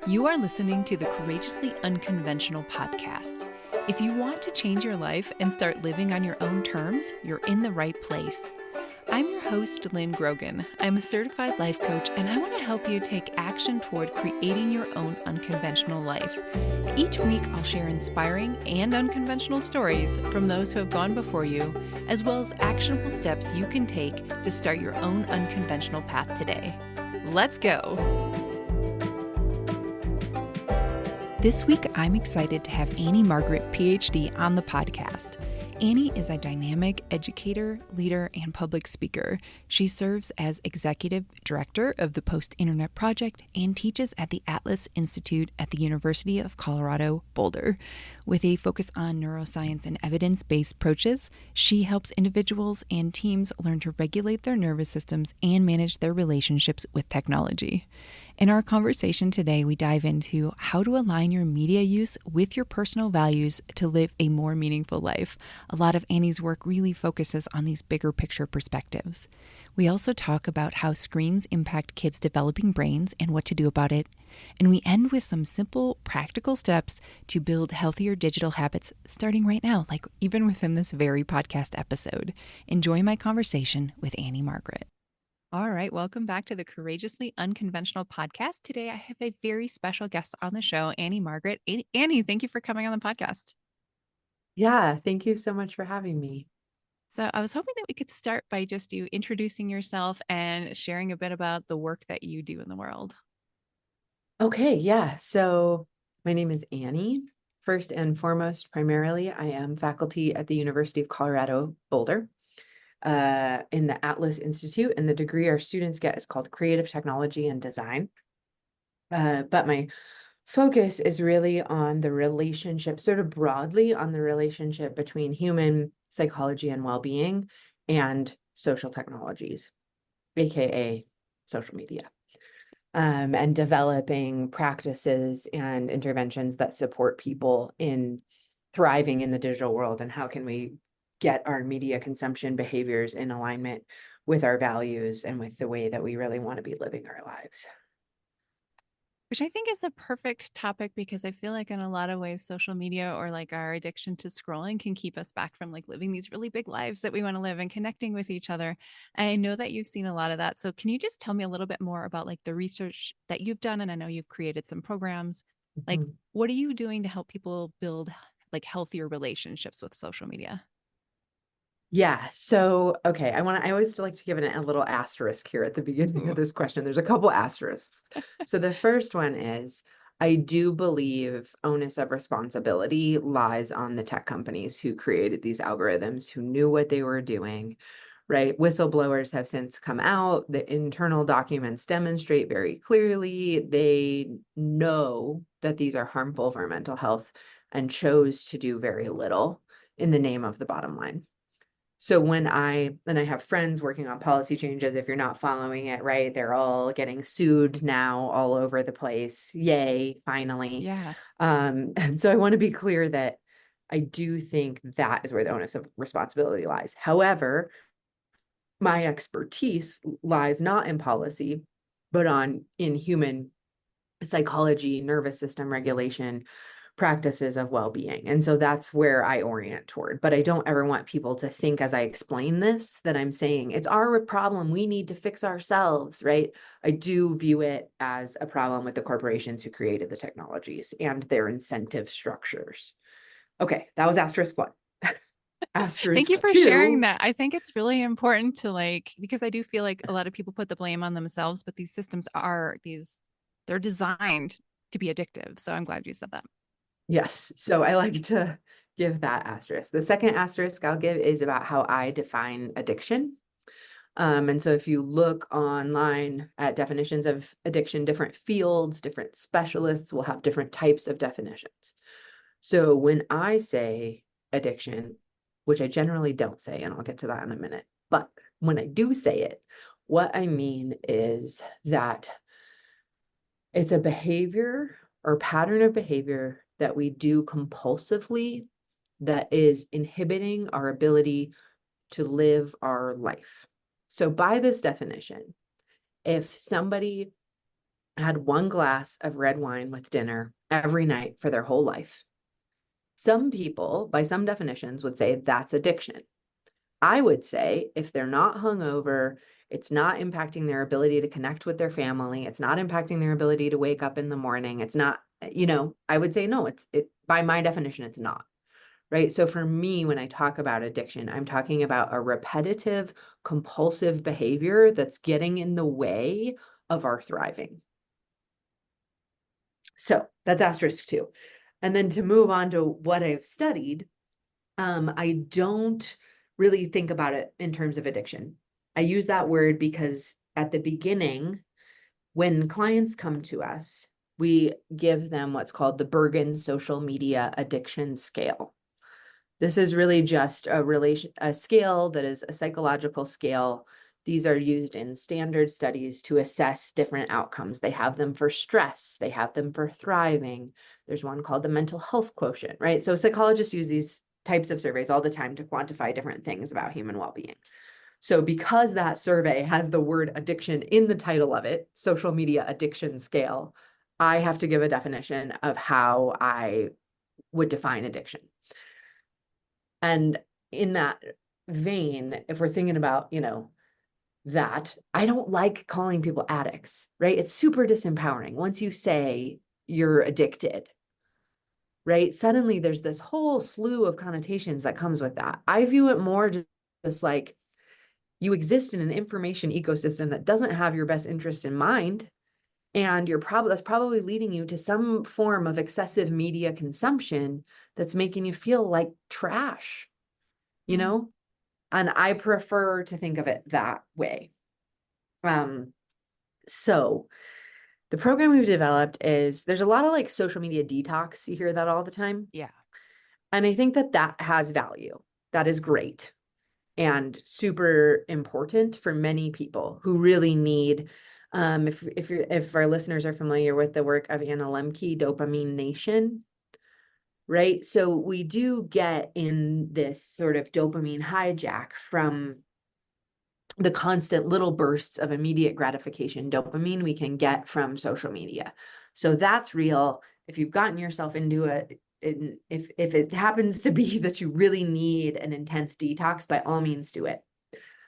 You are listening to the Courageously Unconventional podcast. If you want to change your life and start living on your own terms, you're in the right place. I'm your host, Lynn Grogan. I'm a certified life coach, and I want to help you take action toward creating your own unconventional life. Each week, I'll share inspiring and unconventional stories from those who have gone before you, as well as actionable steps you can take to start your own unconventional path today. Let's go! This week, I'm excited to have Annie Margaret, PhD, on the podcast. Annie is a dynamic educator, leader, and public speaker. She serves as executive director of the Post-Internet Project and teaches at the Atlas Institute at the University of Colorado, Boulder. With a focus on neuroscience and evidence-based approaches, she helps individuals and teams learn to regulate their nervous systems and manage their relationships with technology. In our conversation today, we dive into how to align your media use with your personal values to live a more meaningful life. A lot of Annie's work really focuses on these bigger picture perspectives. We also talk about how screens impact kids' developing brains and what to do about it. And we end with some simple, practical steps to build healthier digital habits starting right now, like even within this very podcast episode. Enjoy my conversation with Annie Margaret. All right, welcome back to the Courageously Unconventional podcast. Today, I have a very special guest on the show, Annie Margaret. Annie, thank you for coming on the podcast. Yeah, thank you so much for having me. So I was hoping that we could start by just you introducing yourself and sharing a bit about the work that you do in the world. Okay, yeah. So my name is Annie. First and foremost, primarily, I am faculty at the University of Colorado, Boulder, in the Atlas Institute, and the degree our students get is called Creative Technology and Design. But my focus is really on the relationship, sort of broadly on the relationship between human psychology and well-being and social technologies, aka social media. And developing practices and interventions that support people in thriving in the digital world, and how can we get our media consumption behaviors in alignment with our values and with the way that we really want to be living our lives. Which I think is a perfect topic because I feel like in a lot of ways, social media or like our addiction to scrolling can keep us back from like living these really big lives that we want to live and connecting with each other. And I know that you've seen a lot of that. So can you just tell me a little bit more about like the research that you've done? And I know you've created some programs. Like, Mhm. what are you doing to help people build like healthier relationships with social media? Yeah. So, okay. I always like to give it a little asterisk here at the beginning Ooh. of this question. There's a couple asterisks. So the first one is, I do believe onus of responsibility lies on the tech companies who created these algorithms, who knew what they were doing, right? Whistleblowers have since come out. The internal documents demonstrate very clearly they know that these are harmful for mental health and chose to do very little in the name of the bottom line. So when I have friends working on policy changes, if you're not following it, right, they're all getting sued now all over the place. Yay, finally. Yeah. And so I want to be clear that I do think that is where the onus of responsibility lies. However, my expertise lies not in policy, but in human psychology, nervous system regulation, practices of well-being. And so that's where I orient toward. But I don't ever want people to think as I explain this that I'm saying it's our problem, we need to fix ourselves, right? I do view it as a problem with the corporations who created the technologies and their incentive structures. Okay, that was asterisk one. Thank you Asterisk for sharing two. that. I think it's really important to like, because I do feel like a lot of people put the blame on themselves, but these systems they're designed to be addictive. So I'm glad you said that. Yes. So I like to give that asterisk. The second asterisk I'll give is about how I define addiction. And so if you look online at definitions of addiction, different fields, different specialists will have different types of definitions. So when I say addiction, which I generally don't say, and I'll get to that in a minute, but when I do say it, what I mean is that it's a behavior or pattern of behavior that we do compulsively that is inhibiting our ability to live our life. So by this definition, if somebody had one glass of red wine with dinner every night for their whole life. Some people, by some definitions, would say that's addiction. I would say if they're not hungover, it's not impacting their ability to connect with their family, it's not impacting their ability to wake up in the morning, it's not, I would say no, it by my definition, it's not. Right. So for me, when I talk about addiction, I'm talking about a repetitive, compulsive behavior that's getting in the way of our thriving. So that's asterisk two. And then to move on to what I've studied, I don't really think about it in terms of addiction. I use that word because at the beginning, when clients come to us, we give them what's called the Bergen Social Media Addiction Scale. This is really just a scale that is a psychological scale. These are used in standard studies to assess different outcomes. They have them for stress, they have them for thriving. There's one called the mental health quotient, right? So psychologists use these types of surveys all the time to quantify different things about human well-being. So because that survey has the word addiction in the title of it, social media addiction scale, I have to give a definition of how I would define addiction. And in that vein, if we're thinking about, that, I don't like calling people addicts, right? It's super disempowering. Once you say you're addicted, right? Suddenly there's this whole slew of connotations that comes with that. I view it more just like you exist in an information ecosystem that doesn't have your best interest in mind. And that's probably leading you to some form of excessive media consumption that's making you feel like trash, you know? And I prefer to think of it that way. So the program we've developed is there's a lot of like social media detox. You hear that all the time. Yeah. And I think that has value. That is great and super important for many people who really need, if our listeners are familiar with the work of Anna Lemke, Dopamine Nation, right? So we do get in this sort of dopamine hijack from the constant little bursts of immediate gratification dopamine we can get from social media. So that's real. If you've gotten yourself into it, if it happens to be that you really need an intense detox, by all means do it.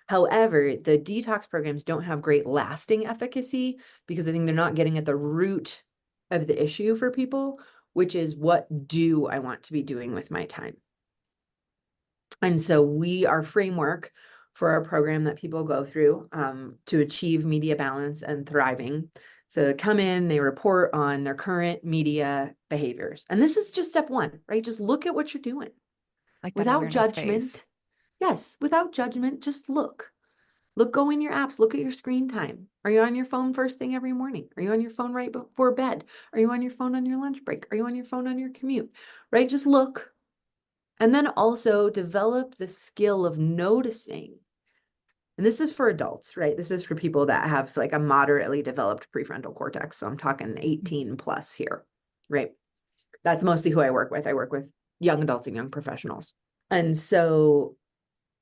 However, the detox programs don't have great lasting efficacy because I think they're not getting at the root of the issue for people, which is what do I want to be doing with my time? And so our framework for our program that people go through to achieve media balance and thriving. So they come in, they report on their current media behaviors. And this is just step one, right? Just look at what you're doing Like that without awareness phase. judgment. Yes, without judgment, just look. Go in your apps, look at your screen time. Are you on your phone first thing every morning? Are you on your phone right before bed? Are you on your phone on your lunch break? Are you on your phone on your commute? Right? Just look. And then also develop the skill of noticing. And this is for adults, right? This is for people that have like a moderately developed prefrontal cortex. So I'm talking 18 plus here, right? That's mostly who I work with. I work with young adults and young professionals. And so,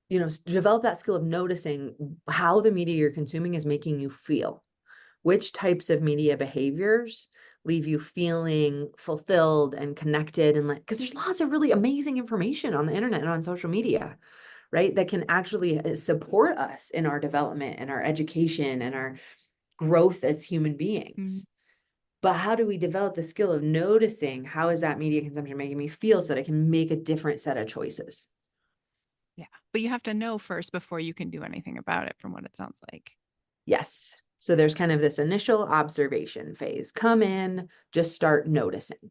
develop that skill of noticing how the media you're consuming is making you feel. Which types of media behaviors leave you feeling fulfilled and connected, and because there's lots of really amazing information on the internet and on social media, right? That can actually support us in our development and our education and our growth as human beings. But how do we develop the skill of noticing how is that media consumption making me feel so that I can make a different set of choices? Yeah. But you have to know first before you can do anything about it, from what it sounds like. Yes. So there's kind of this initial observation phase. Come in, just start noticing.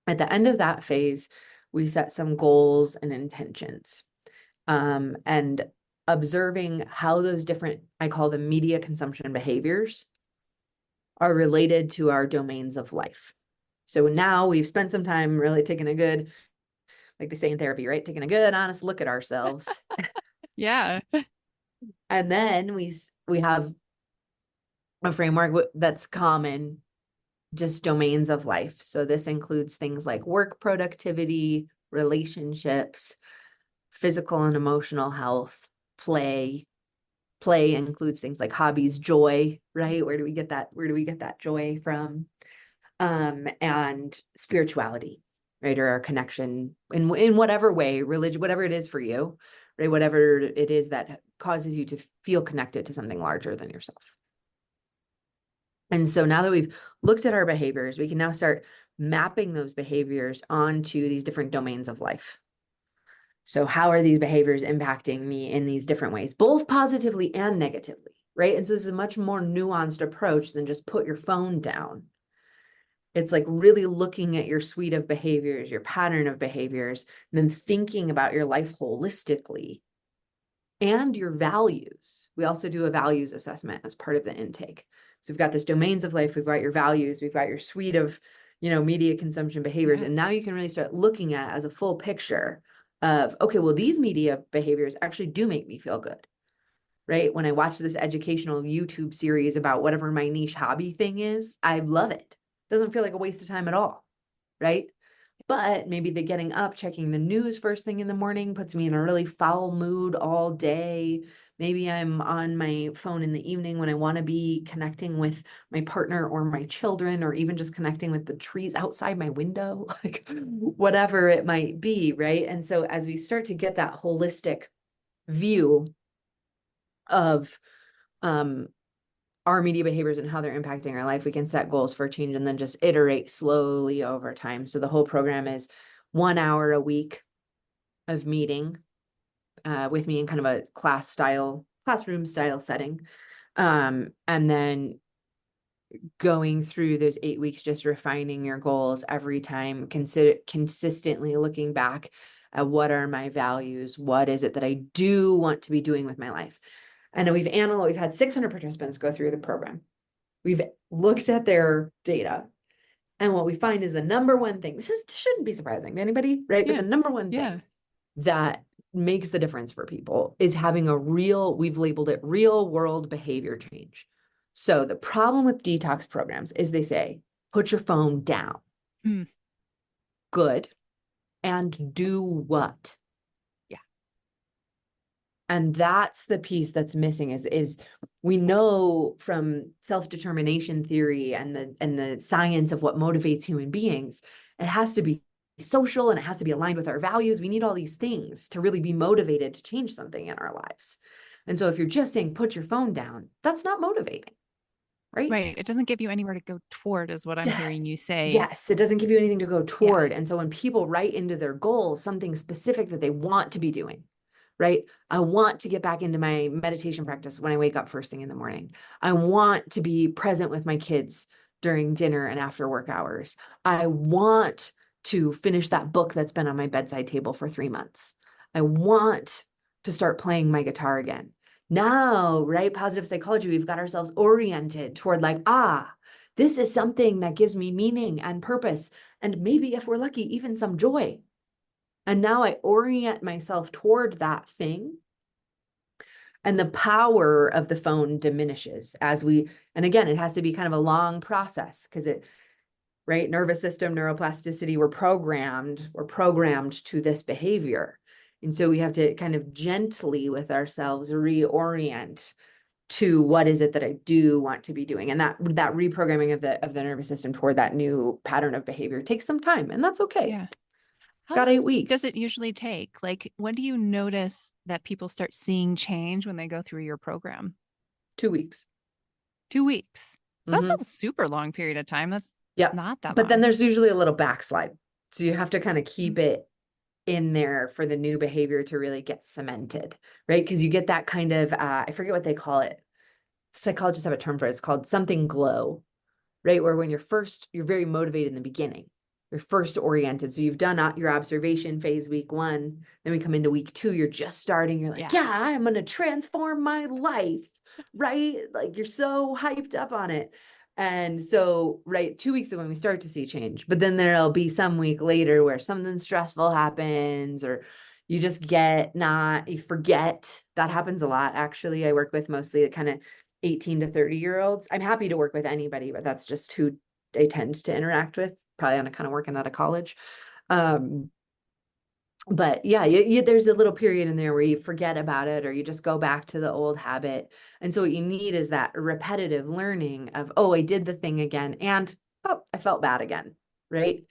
At the end of that phase, we set some goals and intentions. And observing how those different, I call them media consumption behaviors, are related to our domains of life. So now we've spent some time really taking a good, like they say in therapy, right? Taking a good, honest look at ourselves. Yeah. And then we have a framework that's common, just domains of life. So this includes things like work productivity, relationships, physical and emotional health, play, Play includes things like hobbies, joy, right? Where do we get that joy from? And spirituality, right? Or our connection in whatever way, religion, whatever it is for you, right? Whatever it is that causes you to feel connected to something larger than yourself. And so now that we've looked at our behaviors, we can now start mapping those behaviors onto these different domains of life. So how are these behaviors impacting me in these different ways, both positively and negatively, right? And so this is a much more nuanced approach than just put your phone down. It's like really looking at your suite of behaviors, your pattern of behaviors, and then thinking about your life holistically and your values. We also do a values assessment as part of the intake. So we've got this domains of life, we've got your values, we've got your suite of, media consumption behaviors. And now you can really start looking at it as a full picture of, okay, well, these media behaviors actually do make me feel good, right? When I watch this educational YouTube series about whatever my niche hobby thing is, I love it. Doesn't feel like a waste of time at all, right? But maybe the getting up, checking the news first thing in the morning puts me in a really foul mood all day. Maybe I'm on my phone in the evening when I want to be connecting with my partner or my children, or even just connecting with the trees outside my window, like whatever it might be, right? And so as we start to get that holistic view of our media behaviors and how they're impacting our life, we can set goals for change and then just iterate slowly over time. So the whole program is 1 hour a week of meeting with me in kind of a classroom style setting. And then going through those 8 weeks, just refining your goals every time, consistently looking back at what are my values? What is it that I do want to be doing with my life? And we've had 600 participants go through the program. We've looked at their data, and what we find is the number one thing, this shouldn't be surprising to anybody, right? But the number one thing that makes the difference for people is having we've labeled it real world behavior change. So the problem with detox programs is they say, put your phone down. Good. And do what? And that's the piece that's missing is we know from self-determination theory and the science of what motivates human beings, it has to be social and it has to be aligned with our values. We need all these things to really be motivated to change something in our lives. And so if you're just saying, put your phone down, that's not motivating, right? Right. It doesn't give you anywhere to go toward, is what I'm hearing you say. Yes, it doesn't give you anything to go toward. And so when people write into their goals something specific that they want to be doing, right? I want to get back into my meditation practice when I wake up first thing in the morning. I want to be present with my kids during dinner and after work hours. I want to finish that book that's been on my bedside table for 3 months. I want to start playing my guitar again. Now, right? Positive psychology, we've got ourselves oriented toward like, this is something that gives me meaning and purpose. And maybe if we're lucky, even some joy. And now I orient myself toward that thing. And the power of the phone diminishes and again, it has to be kind of a long process because right? Nervous system, neuroplasticity, we're programmed to this behavior. And so we have to kind of gently with ourselves reorient to what is it that I do want to be doing. And that reprogramming of the nervous system toward that new pattern of behavior takes some time, and that's okay. Yeah. Got 8 weeks. Does it usually take? Like, when do you notice that people start seeing change when they go through your program? 2 weeks. 2 weeks. So that's not a super long period of time. That's not that long. But then there's usually a little backslide. So you have to kind of keep it in there for the new behavior to really get cemented, right? Because you get that kind of, I forget what they call it. Psychologists have a term for it. It's called something glow, right? Where when you're very motivated in the beginning. You're first oriented. So you've done your observation phase week 1. Then we come into week 2. You're just starting. You're like, I'm going to transform my life, right? Like you're so hyped up on it. And so, right, 2 weeks ago when we start to see change, but then there'll be some week later where something stressful happens, or you just you forget. That happens a lot. Actually, I work with mostly kind of 18 to 30-year-olds. I'm happy to work with anybody, but that's just who I tend to interact with, probably on a kind of working out of college. But yeah, there's a little period in there where you forget about it or you just go back to the old habit. And so what you need is that repetitive learning of, oh, I did the thing again and oh, I felt bad again, right?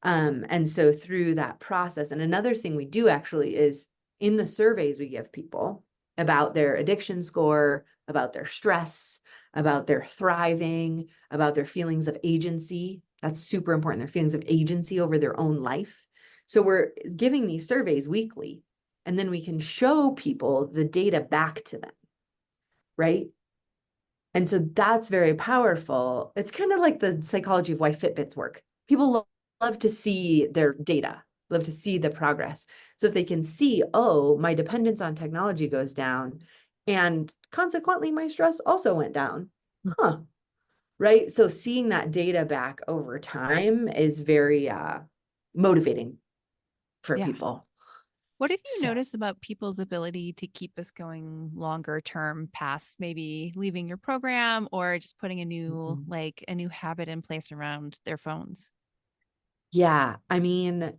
And so through that process, and another thing we do actually is in the surveys we give people about their addiction score, about their stress, about their thriving, about their feelings of agency. That's super important, their feelings of agency over their own life. So we're giving these surveys weekly, and then we can show people the data back to them, right? And so that's very powerful. It's kind of like the psychology of why Fitbits work. People love to see their data, love to see the progress. So if they can see, oh, my dependence on technology goes down, and consequently, my stress also went down. Huh. Right. So seeing that data back over time is very motivating for Yeah. people. What have you So, noticed about people's ability to keep this going longer term past maybe leaving your program or just putting mhm. a new habit in place around their phones? Yeah, I mean,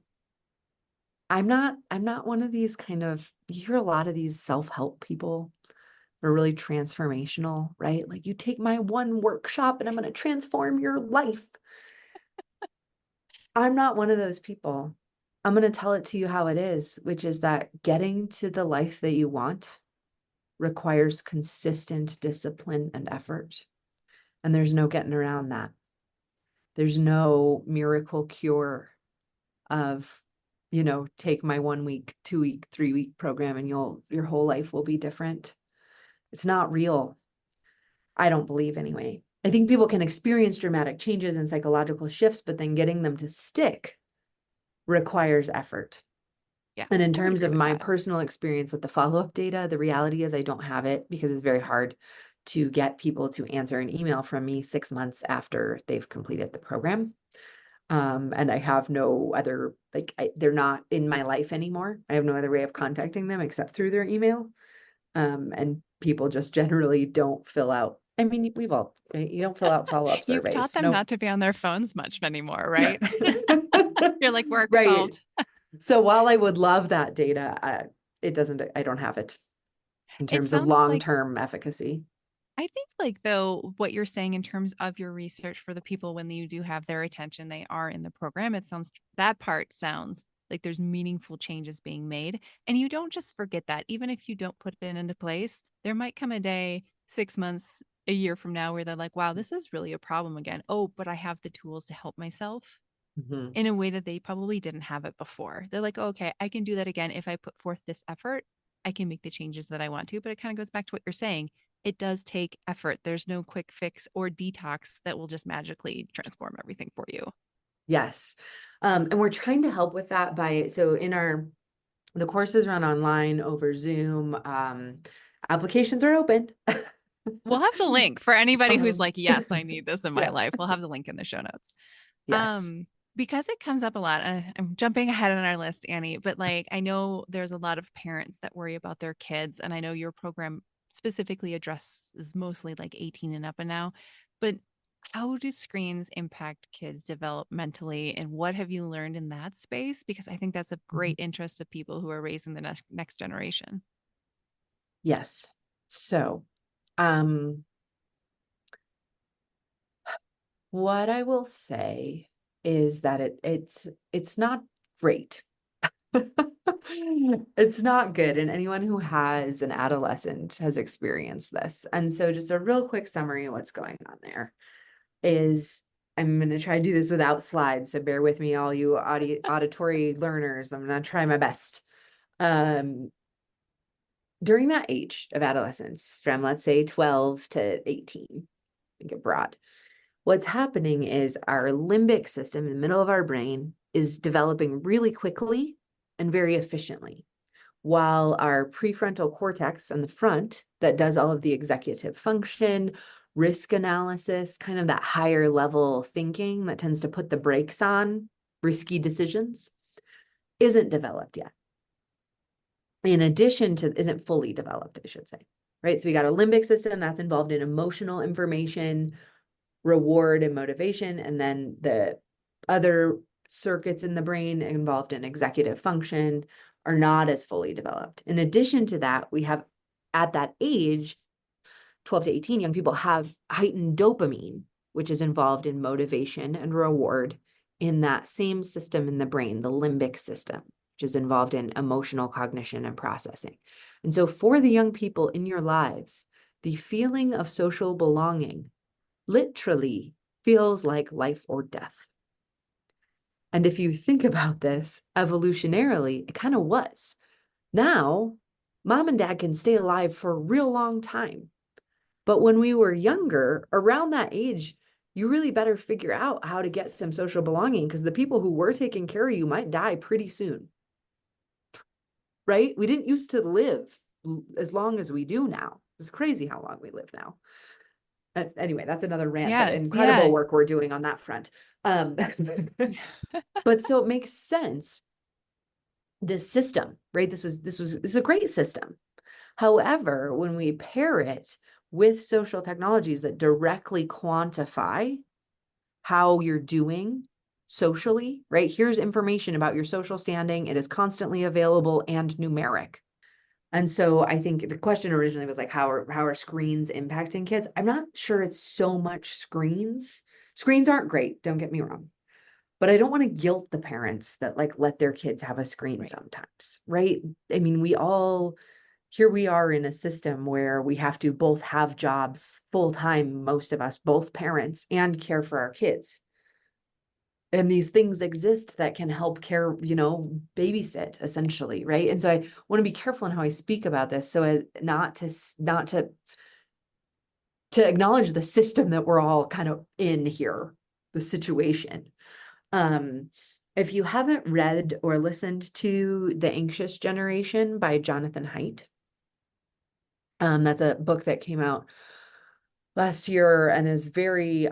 I'm not one of these kind of, you hear a lot of these self-help people are really transformational, right? Like you take my one workshop and I'm going to transform your life. I'm not one of those people. I'm going to tell it to you how it is, which is that getting to the life that you want requires consistent discipline and effort. And there's no getting around that. There's no miracle cure of, take my 1 week, 2 week, 3 week program and your whole life will be different. It's not real. I don't believe anyway. I think people can experience dramatic changes and psychological shifts, but then getting them to stick requires effort. Yeah, And in I would terms agree of with my that. personal experience with the follow-up data, the reality is I don't have it because it's very hard to get people to answer an email from me 6 months after they've completed the program. And I have no other, like, they're not in my life anymore. I have no other way of contacting them except through their email. And people just generally don't fill out. I mean, we've all, right? You don't fill out follow-up You've taught surveys. them No. not to be on their phones much anymore, right? You're like, work Right. solved. So while I would love that data, it doesn't, I don't have it in It terms of sounds like long-term efficacy. I think like though what you're saying in terms of your research for the people when you do have their attention, they are in the program. It sounds that part sounds like there's meaningful changes being made. And you don't just forget that. Even if you don't put it into place, there might come a day, 6 months, a year from now where they're like, wow, this is really a problem again. Oh, but I have the tools to help myself Mhm. in a way that they probably didn't have it before. They're like, oh, okay, I can do that again. If I put forth this effort, I can make the changes that I want to. But it kind of goes back to what you're saying. It does take effort. There's no quick fix or detox that will just magically transform everything for you. Yes. And we're trying to help with that so the courses run online over Zoom. Applications are open. We'll have the link for anybody who's Um, like, yes, I need this in my yeah. life. We'll have the link in the show notes. Yes. Because it comes up a lot, and I'm jumping ahead on our list, Annie, but like I know there's a lot of parents that worry about their kids, and I know your program specifically addresses mostly like 18 and up and now, but how do screens impact kids developmentally, and what have you learned in that space? Because I think that's of Mhm. great interest to people who are raising the next generation. Yes. So, um, what I will say is that it's not great. It's not good. And anyone who has an adolescent has experienced this. And so just a real quick summary of what's going on there is I'm going to try to do this without slides. So bear with me, all you auditory learners. I'm going to try my best. Um, During that age of adolescence, from let's say 12 to 18, think it broad, what's happening is our limbic system in the middle of our brain is developing really quickly and very efficiently, while our prefrontal cortex on the front that does all of the executive function, risk analysis, kind of that higher level thinking that tends to put the brakes on risky decisions, isn't developed yet. In addition to, isn't fully developed, I should say, right? So we got a limbic system that's involved in emotional information, reward and motivation, and then the other circuits in the brain involved in executive function are not as fully developed. In addition to that, we have at that age, 12 to 18, young people have heightened dopamine, which is involved in motivation and reward in that same system in the brain, the limbic system, which is involved in emotional cognition and processing. And so for the young people in your lives, the feeling of social belonging literally feels like life or death. And if you think about this evolutionarily, it kind of was. Now, mom and dad can stay alive for a real long time. But when we were younger, around that age, you really better figure out how to get some social belonging, because the people who were taking care of you might die pretty soon. Right? We didn't used to live as long as we do now. It's crazy how long we live now. Anyway, that's another rant, but incredible work we're doing on that front. But so it makes sense. This system, right? This is a great system. However, when we pair it with social technologies that directly quantify how you're doing socially, right? Here's information about your social standing. It is constantly available and numeric. And so I think the question originally was like, how are screens impacting kids? I'm not sure it's so much screens. Screens aren't great, don't get me wrong. But I don't want to guilt the parents that like let their kids have a screen sometimes, right? I mean, here we are in a system where we have to both have jobs full time, most of us, both parents, and care for our kids. And these things exist that can help care, babysit essentially, right? And so I want to be careful in how I speak about this, so as not to acknowledge the system that we're all kind of in here, the situation. If you haven't read or listened to The Anxious Generation by Jonathan Haidt, that's a book that came out last year and is very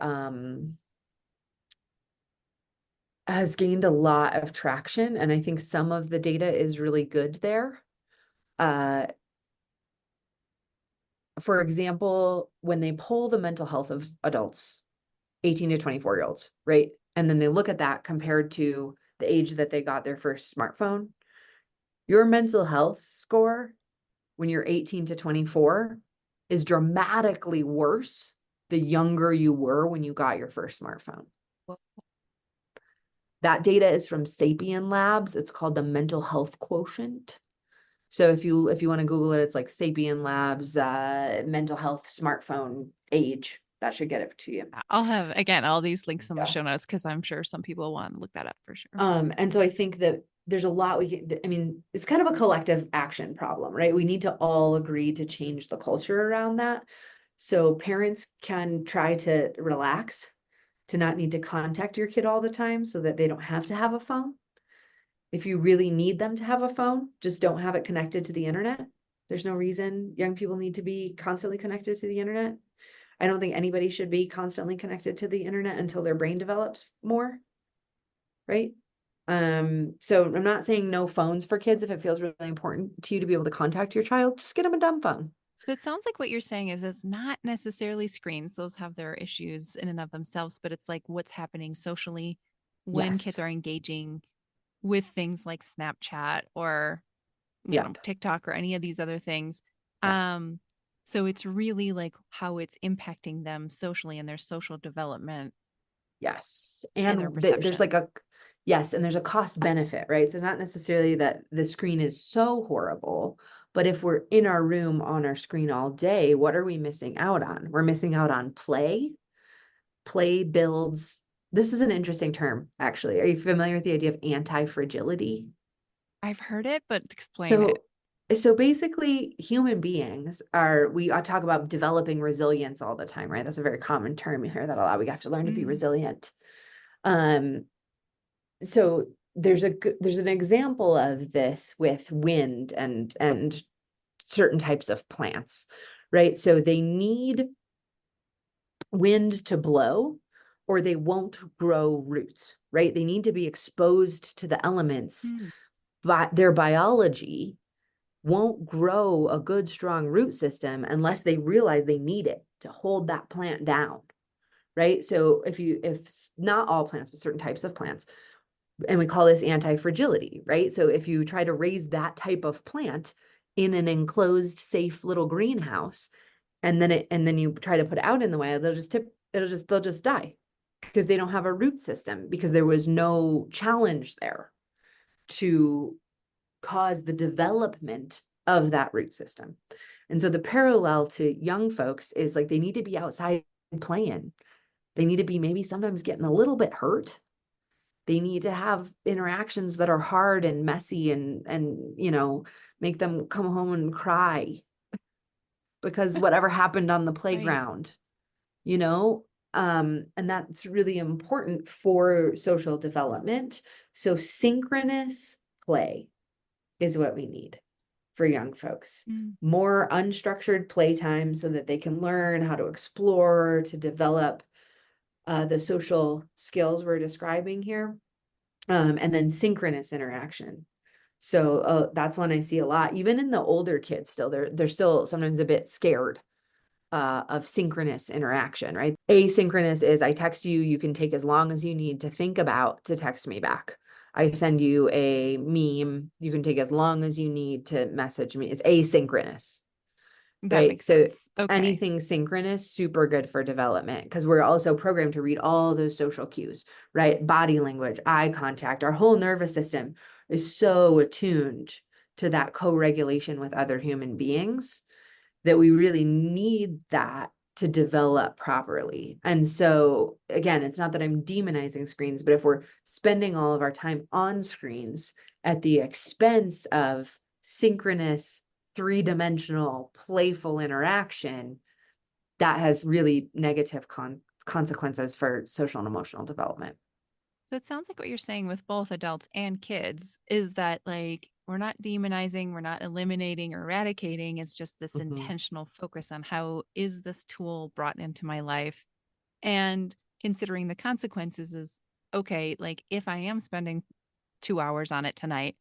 has gained a lot of traction, and I think some of the data is really good there. For example, when they poll the mental health of adults, 18 to 24-year-olds, right? And then they look at that compared to the age that they got their first smartphone, your mental health score when you're 18 to 24 is dramatically worse the younger you were when you got your first smartphone. That data is from Sapien Labs. It's called the mental health quotient. So if you want to Google it, it's like Sapien Labs mental health smartphone age. That should get it to you. I'll have, again, all these links in the show notes, because I'm sure some people want to look that up for sure. And so I think that there's a lot we can, I mean, it's kind of a collective action problem, right? We need to all agree to change the culture around that. So parents can try to relax, to not need to contact your kid all the time so that they don't have to have a phone. If you really need them to have a phone, just don't have it connected to the internet. There's no reason young people need to be constantly connected to the internet. I don't think anybody should be constantly connected to the internet until their brain develops more, right? So I'm not saying no phones for kids. If it feels really important to you to be able to contact your child, just get them a dumb phone. So it sounds like what you're saying is it's not necessarily screens. Those have their issues in and of themselves, but it's like what's happening socially when kids are engaging with things like Snapchat or TikTok or any of these other things. So it's really like how it's impacting them socially and their social development. Yes. And their perception. There's like and there's a cost benefit, right? So it's not necessarily that the screen is so horrible, but if we're in our room on our screen all day, what are we missing out on? We're missing out on play. Play builds. This is an interesting term, actually. Are you familiar with the idea of anti-fragility? I've heard it, but explain it. So basically, human beings we talk about developing resilience all the time, right? That's a very common term. You hear that a lot. We have to learn to be resilient. So there's an example of this with wind and certain types of plants, right? So they need wind to blow or they won't grow roots, right? They need to be exposed to the elements, but their biology won't grow a good, strong root system unless they realize they need it to hold that plant down, right? So if not all plants, but certain types of plants, And we call this anti-fragility, right? So if you try to raise that type of plant in an enclosed, safe little greenhouse, and then you try to put it out in the wild, they'll just die because they don't have a root system, because there was no challenge there to cause the development of that root system. And so the parallel to young folks is like, they need to be outside playing. They need to be maybe sometimes getting a little bit hurt. They need to have interactions that are hard and messy and make them come home and cry because whatever happened on the Right. playground, you know? And that's really important for social development. So synchronous play is what we need for young folks. Mm. More unstructured playtime so that they can learn how to explore, to develop the social skills we're describing here. And then synchronous interaction. So that's one I see a lot, even in the older kids still, they're still sometimes a bit scared of synchronous interaction, right? Asynchronous is I text you, you can take as long as you need to think about to text me back. I send you a meme, you can take as long as you need to message me. It's asynchronous, That right? makes So sense. Okay. anything synchronous, super good for development, because we're also programmed to read all those social cues, right? Body language, eye contact, our whole nervous system is so attuned to that co-regulation with other human beings that we really need that to develop properly. And so again, it's not that I'm demonizing screens, but if we're spending all of our time on screens at the expense of synchronous, three-dimensional, playful interaction, that has really negative consequences for social and emotional development. So it sounds like what you're saying with both adults and kids is that like we're not demonizing, we're not eliminating or eradicating. It's just this Mhm. intentional focus on how is this tool brought into my life, and considering the consequences is okay, like if I am spending 2 hours on it tonight,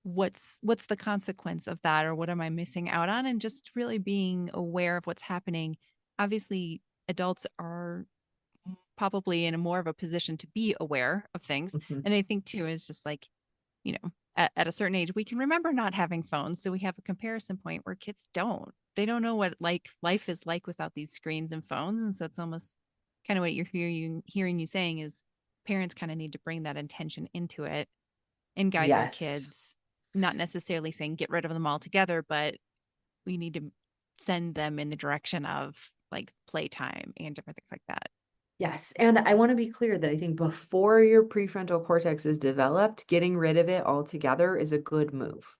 what's the consequence of that, or what am I missing out on? And just really being aware of what's happening. Obviously, adults are probably in a more of a position to be aware of things. Mhm. And I think too is just like, at a certain age, we can remember not having phones. So we have a comparison point where kids don't. They don't know what like life is like without these screens and phones. And so it's almost kind of what you're hearing you saying is parents kind of need to bring that intention into it and guide their Yes. kids, not necessarily saying get rid of them altogether, but we need to send them in the direction of like playtime and different things like that. Yes. And I want to be clear that I think before your prefrontal cortex is developed, getting rid of it altogether is a good move.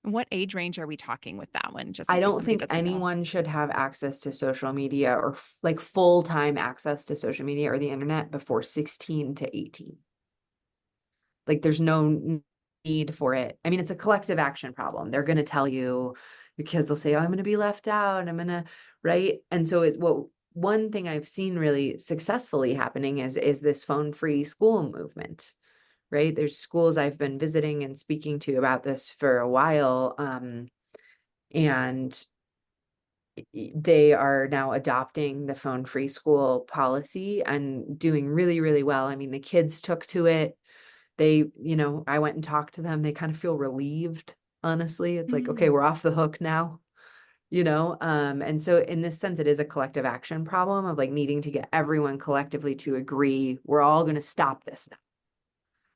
What age range are we talking with that one, just in I case don't somebody think doesn't know? anyone should have access to social media or like full-time access to social media or the internet before 16 to 18. Like there's no need for it. I mean, it's a collective action problem. They're going to tell you, your kids will say, oh, I'm going to be left out. I'm going to, right? And so it's what one thing I've seen really successfully happening is this phone-free school movement, right? There's schools I've been visiting and speaking to about this for a while. And they are now adopting the phone-free school policy and doing really, really well. I mean, the kids took to it. I went and talked to them. They kind of feel relieved, honestly. It's like, okay, Mm, we're off the hook now, and so in this sense, it is a collective action problem of like needing to get everyone collectively to agree, we're all going to stop this now,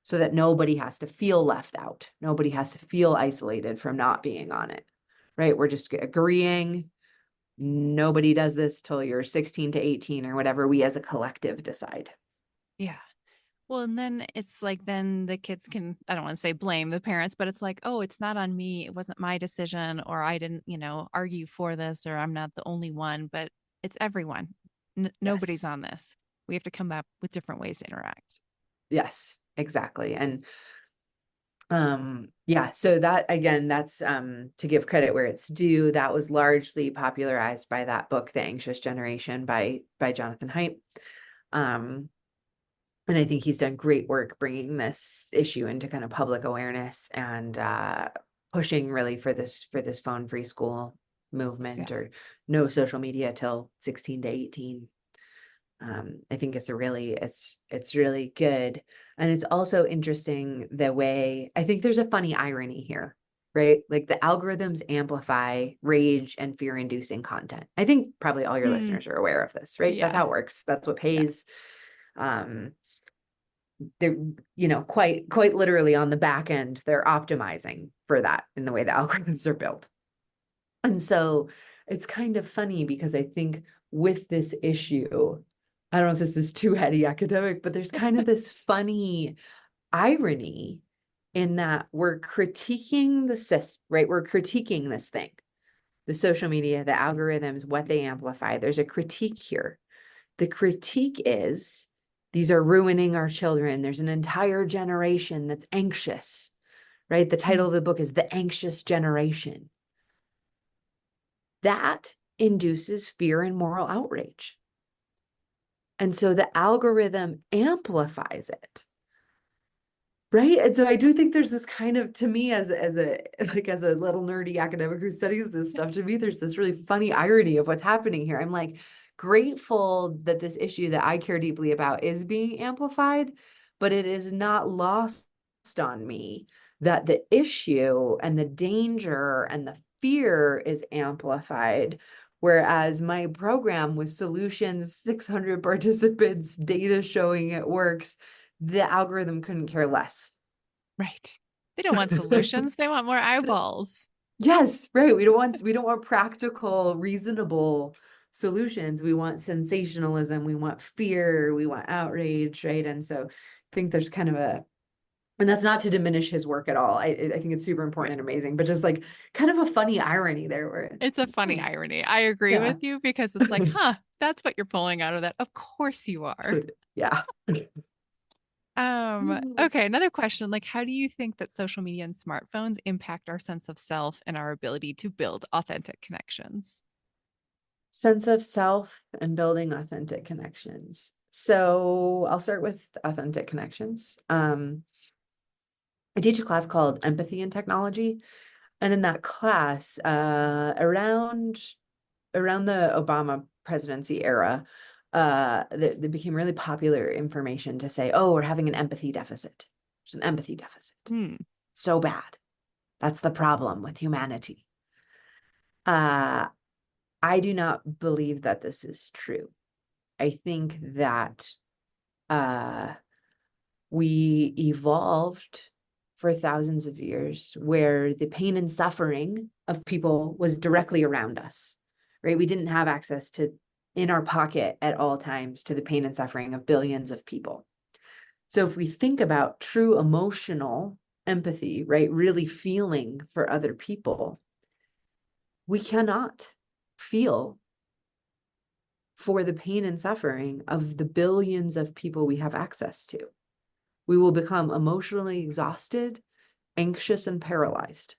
so that nobody has to feel left out. Nobody has to feel isolated from not being on it, right? We're just agreeing. Nobody does this till you're 16 to 18 or whatever we as a collective decide. yeah. Well, and then it's like then the kids can, I don't want to say blame the parents, but it's like, oh, it's not on me. It wasn't my decision, or I didn't, argue for this, or I'm not the only one, but it's everyone. Yes. Nobody's on this. We have to come up with different ways to interact. Yes, exactly. And yeah, so that again, that's to give credit where it's due. That was largely popularized by that book, The Anxious Generation by Jonathan Haidt. Um, and I think he's done great work bringing this issue into kind of public awareness and pushing really for this phone-free school Yeah. movement, or no social media till 16 to 18. I think it's really good. And it's also interesting the way, I think there's a funny irony here, right? Like the algorithms amplify rage and fear-inducing content. I think probably all your Mm, listeners are aware of this, right? That's yeah. how it works. That's what Yeah. pays. They're, quite literally on the back end, they're optimizing for that in the way the algorithms are built. And so it's kind of funny because I think with this issue, I don't know if this is too heady academic, but there's kind of this funny irony in that we're critiquing the system, right? We're critiquing this thing, the social media, the algorithms, what they amplify. There's a critique here. The critique is these are ruining our children. There's an entire generation that's anxious, right? The title of the book is The Anxious Generation. That induces fear and moral outrage. And so the algorithm amplifies it. Right. And so I do think there's this kind of, to me, as a little nerdy academic who studies this stuff, to me, there's this really funny irony of what's happening here. I'm like grateful that this issue that I care deeply about is being amplified, but it is not lost on me that the issue and the danger and the fear is amplified. Whereas my program with solutions, 600 participants, data showing it works, the algorithm couldn't care less. Right. They don't want solutions. They want more eyeballs. Yes, right. We don't want practical, reasonable solutions. We want sensationalism, we want fear, we want outrage, right? And so I think there's kind of and that's not to diminish his work at all. I think it's super important Right. and amazing, but just like kind of a funny irony there where It's a funny irony. I agree yeah. with you because it's like, huh, that's what you're pulling out of that. Of course you are. So, yeah. Okay, another question. Like, how do you think that social media and smartphones impact our sense of self and our ability to build authentic connections? Sense of self and building authentic connections. So I'll start with authentic connections. I teach a class called Empathy and Technology. And in that class, around the Obama presidency era, there became really popular information to say, oh, we're having an empathy deficit. There's an empathy deficit. Hmm. So bad. That's the problem with humanity. I do not believe that this is true. I think that we evolved for thousands of years where the pain and suffering of people was directly around us, right? We didn't have access to in our pocket at all times to the pain and suffering of billions of people. So if we think about true emotional empathy, right, really feeling for other people, we cannot feel for the pain and suffering of the billions of people we have access to. We will become emotionally exhausted, anxious, and paralyzed,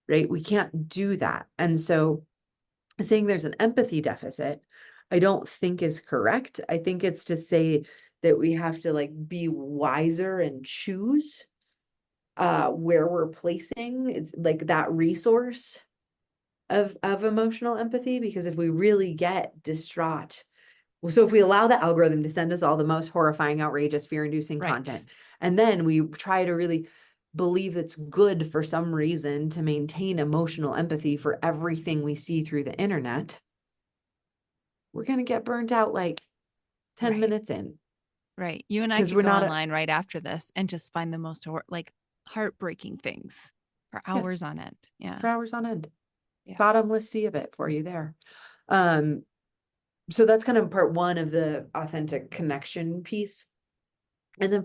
right? We can't do that. And so saying there's an empathy deficit, I don't think is correct. I think it's to say that we have to like be wiser and choose where we're placing it's like that resource of emotional empathy, because if we really get distraught, so if we allow the algorithm to send us all the most horrifying, outrageous, fear-inducing Right. content, and then we try to really believe it's good for some reason to maintain emotional empathy for everything we see through the internet, we're going to get burnt out like 10 Right. minutes in. Right. You and I Because could we're go not online right after this and just find the most like heartbreaking things for yes, hours on end. Yeah. for hours on end. Yeah. Bottomless sea of it for you there. Um, so that's kind of part one of the authentic connection piece. And then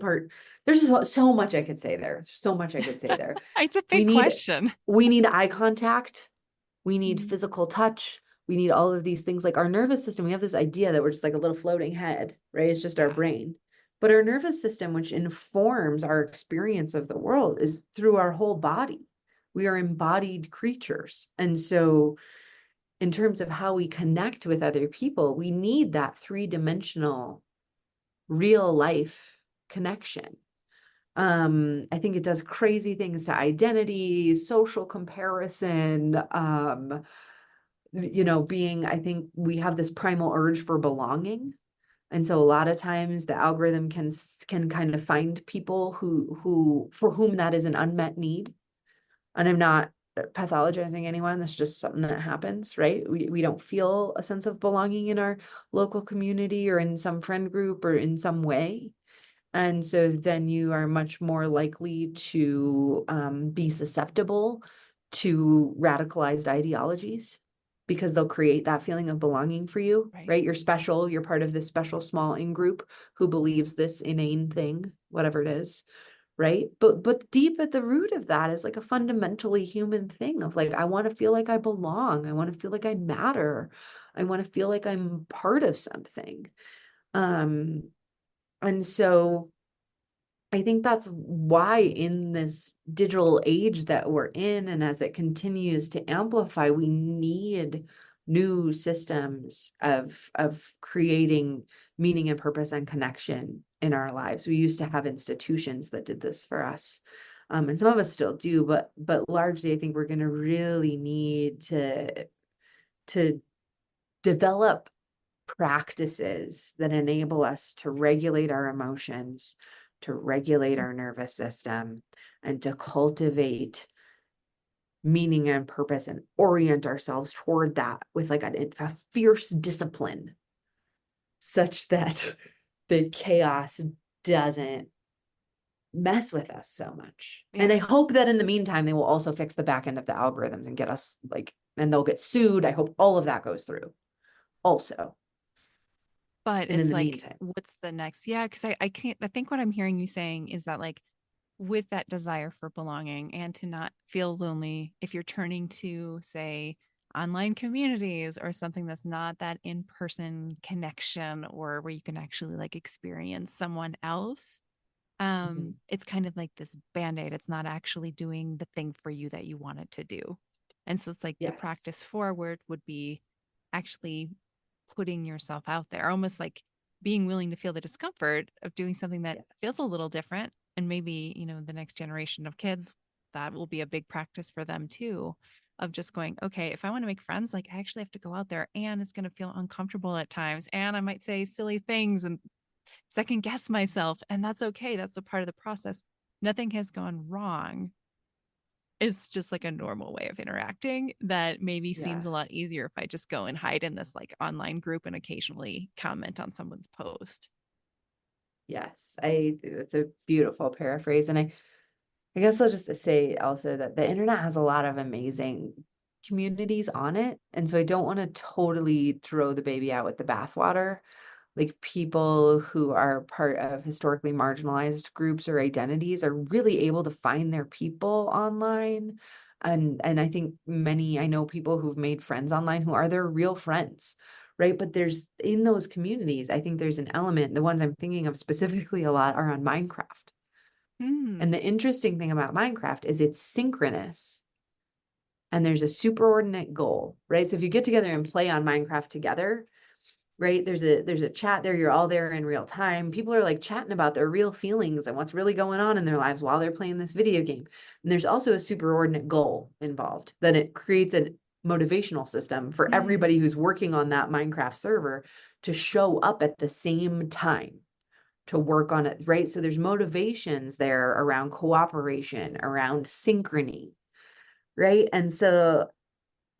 there's so much I could say there. There's so much I could say there. It's a We big need question. eye contact. We need Mhm. physical touch. We need all of these things. Like our nervous system, we have this idea that we're just like a little floating head, right? It's just our Yeah. brain. But our nervous system, which informs our experience of the world, is through our whole body. We are embodied creatures. And so in terms of how we connect with other people, we need that three-dimensional real life connection. I think it does crazy things to identity, social comparison, I think we have this primal urge for belonging. And so a lot of times the algorithm can kind of find people who for whom that is an unmet need. And I'm not pathologizing anyone. That's just something that happens, right? We don't feel a sense of belonging in our local community or in some friend group or in some way. And so then you are much more likely to be susceptible to radicalized ideologies because they'll create that feeling of belonging for you, Right. right? You're special. You're part of this special small in group who believes this inane thing, whatever it is, right? But deep at the root of that is like a fundamentally human thing of like, I want to feel like I belong. I want to feel like I matter. I want to feel like I'm part of something. Um, and so I think that's why in this digital age that we're in, and as it continues to amplify, we need new systems of creating meaning and purpose and connection in our lives. We used to have institutions that did this for us. And some of us still do, but largely I think we're going to really need to develop practices that enable us to regulate our emotions, to regulate our nervous system, and to cultivate meaning and purpose and orient ourselves toward that with like a fierce discipline such that the chaos doesn't mess with us so much. And Yeah. I hope that in the meantime, they will also fix the back end of the algorithms and get us like, and they'll get sued. I hope all of that goes through also. But And in it's the like, meantime, what's the next? Yeah, because I can't, I think what I'm hearing you saying is that, like, with that desire for belonging and to not feel lonely, if you're turning to, say, online communities or something that's not that in-person connection or where you can actually like experience someone else, mhm, it's kind of like this band-aid. It's not actually doing the thing for you that you want it to do. And so it's like the yes. practice forward would be actually putting yourself out there, almost like being willing to feel the discomfort of doing something that Yeah. feels a little different. And maybe, the next generation of kids, that will be a big practice for them too, of just going, okay, if I want to make friends, like I actually have to go out there and it's going to feel uncomfortable at times. And I might say silly things and second guess myself. And that's okay. That's a part of the process. Nothing has gone wrong. It's just like a normal way of interacting that maybe Yeah. seems a lot easier if I just go and hide in this like online group and occasionally comment on someone's post. Yes. It's a beautiful paraphrase. And I guess I'll just say also that the internet has a lot of amazing communities on it. And so I don't want to totally throw the baby out with the bathwater. Like people who are part of historically marginalized groups or identities are really able to find their people online. And I think I know people who've made friends online who are their real friends, right? But there's in those communities, I think there's an element, the ones I'm thinking of specifically a lot are on Minecraft. And Hmm. the interesting thing about Minecraft is it's synchronous and there's a superordinate goal, right? So if you get together and play on Minecraft together, right? There's a chat there. You're all there in real time. People are like chatting about their real feelings and what's really going on in their lives while they're playing this video game. And there's also a superordinate goal involved. That it creates a motivational system for Hmm. everybody who's working on that Minecraft server to show up at the same time to work on it, right? So there's motivations there around cooperation, around synchrony, right? And so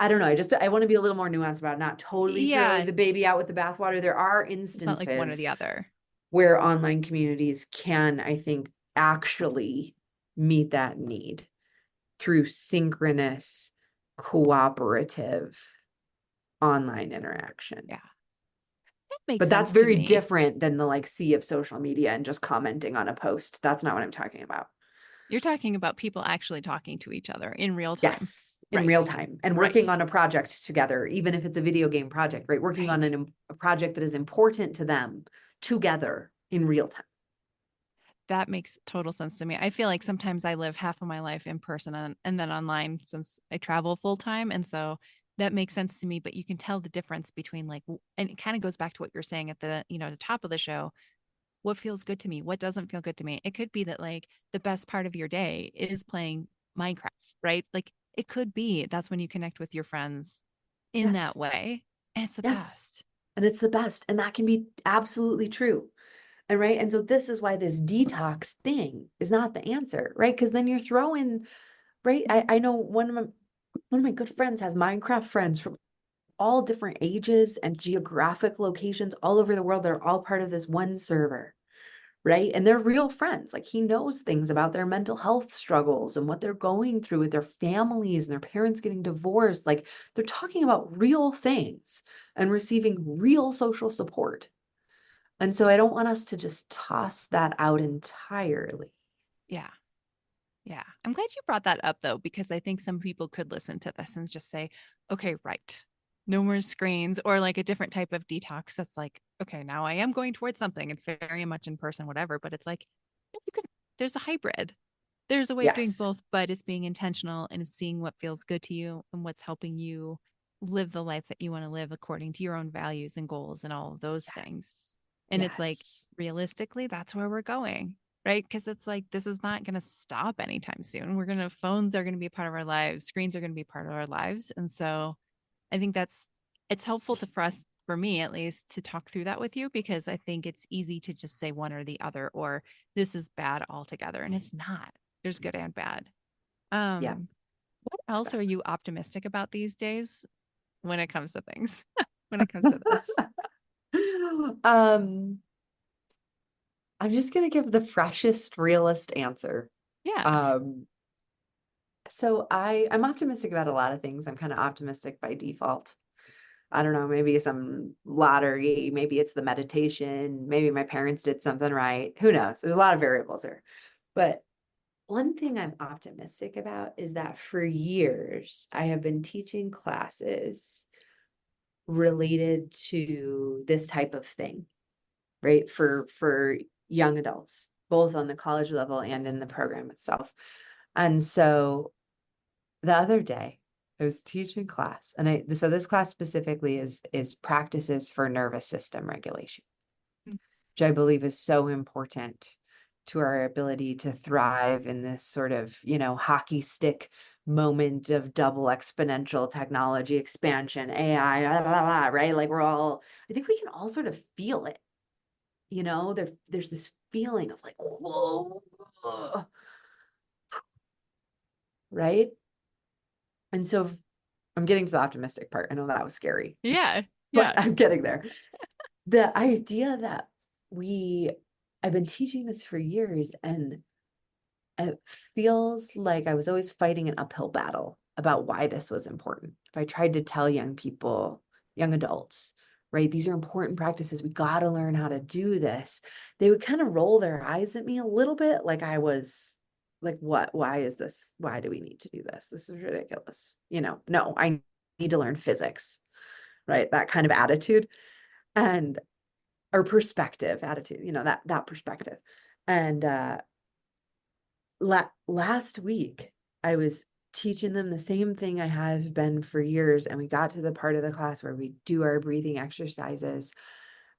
I don't know. I want to be a little more nuanced about not totally throwing Yeah. the baby out with the bathwater. There are It's not like one or the instances other. where online communities can, I think, actually meet that need through synchronous, cooperative online interaction. Yeah. That makes But that's sense to very me. different than the like sea of social media and just commenting on a post. That's not what I'm talking about. You're talking about people actually talking to each other in real time. Yes, in Right. real time and working Right. on a project together, even if it's a video game project, right? Working on Right. a project that is important to them together in real time. That makes total sense to me. I feel like sometimes I live half of my life in person and then online since I travel full time. And so that makes sense to me, but you can tell the difference between like, and it kind of goes back to what you're saying at the top of the show. What feels good to me? What doesn't feel good to me? It could be that like the best part of your day is playing Minecraft, right? Like it could be that's when you connect with your friends in that Yes, way. And it's the yes. best. and it's the best. And that can be absolutely true. And right. And so this is why this detox thing is not the answer, right? Because then you're throwing, right? I know one of my good friends has Minecraft friends from all different ages and geographic locations all over the world. They're all part of this one server, right? And they're real friends. Like he knows things about their mental health struggles and what they're going through with their families and their parents getting divorced. Like they're talking about real things and receiving real social support. And so I don't want us to just toss that out entirely. Yeah. Yeah. I'm glad you brought that up though, because I think some people could listen to this and just say, okay, right. No more screens or like a different type of detox. That's like, okay, now I am going towards something. It's very much in person, whatever, but it's like, you can, there's a hybrid. There's a way of doing Yes. both, but it's being intentional and it's seeing what feels good to you and what's helping you live the life that you want to live according to your own values and goals and all of those things. Yes. And it's like, Yes. realistically, that's where we're going, right? Because it's like, this is not going to stop anytime soon. Phones are going to be a part of our lives, screens are going to be part of our lives. And so I think it's helpful for us, for me at least, to talk through that with you because I think it's easy to just say one or the other, or this is bad altogether. And it's not. There's good and bad. Yeah. What else are Exactly. you optimistic about these days when it comes to things? When it comes to this? um, I'm just gonna give the freshest, realist answer. Yeah. Um, so I'm optimistic about a lot of things. I'm kind of optimistic by default. I don't know, maybe some lottery, maybe it's the meditation, maybe my parents did something right. Who knows? There's a lot of variables there. But one thing I'm optimistic about is that for years I have been teaching classes related to this type of thing, right? For young adults, both on the college level and in the program itself. And so the other day I was teaching class and so this class specifically is practices for nervous system regulation, which I believe is so important to our ability to thrive in this sort of, hockey stick moment of double exponential technology expansion, AI, blah, blah, blah, right? Like I think we can all sort of feel it, there's this feeling of like, whoa, right? And so I'm getting to the optimistic part. I know that was scary, Yeah. but Yeah. I'm getting there. The idea that I've been teaching this for years, and it feels like I was always fighting an uphill battle about why this was important. If I tried to tell young people, young adults, right, these are important practices, we got to learn how to do this, they would kind of roll their eyes at me a little bit like I was like, what? Why is this? Why do we need to do this? This is ridiculous. No, I need to learn physics, right? That kind of attitude and or perspective attitude, that perspective. And last week I was teaching them the same thing I have been for years, and we got to the part of the class where we do our breathing exercises.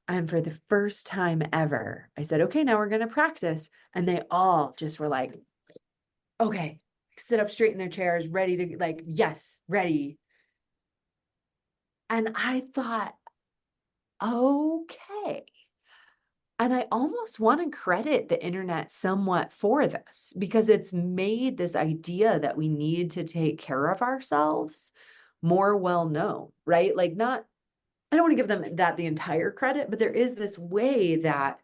And for the first time ever, I said, okay, now we're going to practice. And they all just were like, okay, sit up straight in their chairs, ready to, like, yes, ready. And I thought, okay. And I almost want to credit the internet somewhat for this because it's made this idea that we need to take care of ourselves more well known, right? Like, I don't want to give them that the entire credit, but there is this way that,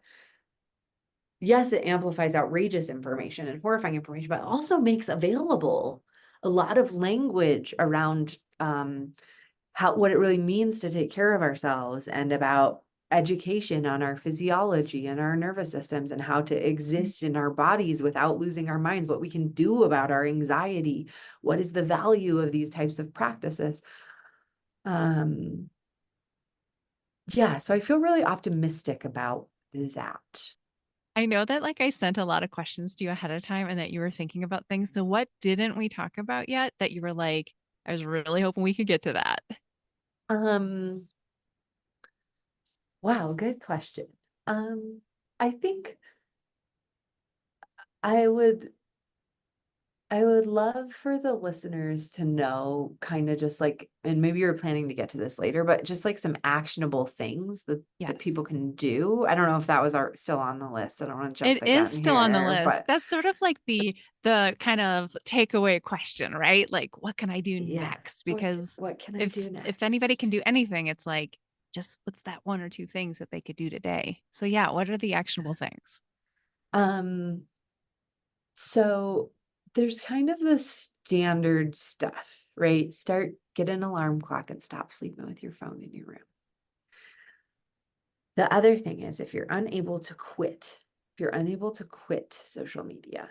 yes, it amplifies outrageous information and horrifying information, but also makes available a lot of language around what it really means to take care of ourselves and about education on our physiology and our nervous systems and how to exist in our bodies without losing our minds, what we can do about our anxiety, what is the value of these types of practices. Um, yeah, so I feel really optimistic about that. I know that like I sent a lot of questions to you ahead of time and that you were thinking about things. So what didn't we talk about yet that you were like, I was really hoping we could get to that? Um, wow, good question. I think I would I would love for the listeners to know kind of just like, and maybe you're planning to get to this later, but just like some actionable things that Yes. people can do. I don't know if that was still on the list. I don't want to jump It the is gun still on the here, list. but That's sort of like the kind of takeaway question, right? Like, what can I do yeah, next? Because what can I do if anybody can next? do anything, it's like just what's that one or two things that they could do today? So yeah, what are the actionable things? Um, so there's kind of the standard stuff, right? Get an alarm clock and stop sleeping with your phone in your room. The other thing is if you're unable to quit social media,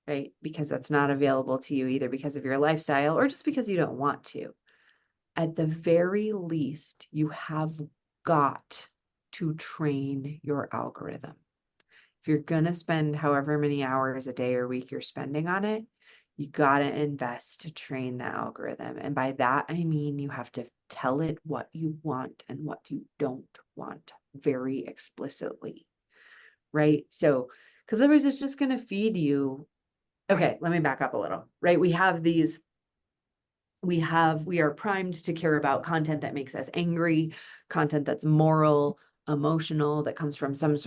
right? Because that's not available to you either because of your lifestyle or just because you don't want to. At the very least, you have got to train your algorithm. If you're going to spend however many hours a day or week you're spending on it, you got to invest to train the algorithm. And by that, I mean you have to tell it what you want and what you don't want very explicitly, right? So, because otherwise it's just going to feed you. Right. Okay, let me back up a little, right? We are primed to care about content that makes us angry, content that's moral, emotional, that comes from some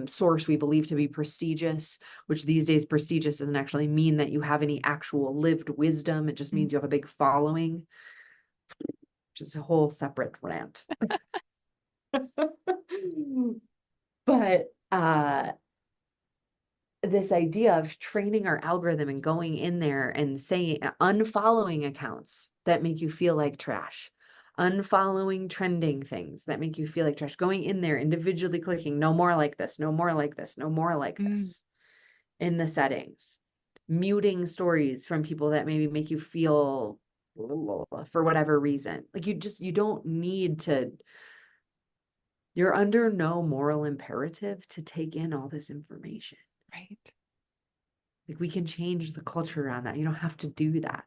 source we believe to be prestigious, which these days prestigious doesn't actually mean that you have any actual lived wisdom. It just Mm. means you have a big following, which is a whole separate rant. But this idea of training our algorithm and going in there and saying unfollowing accounts that make you feel like trash, unfollowing trending things that make you feel like trash, going in there individually clicking no more like this, no more like this, no more like Mm. this in the settings, muting stories from people that maybe make you feel for whatever reason. Like you don't need to, you're under no moral imperative to take in all this information. Right. Like we can change the culture around that. You don't have to do that.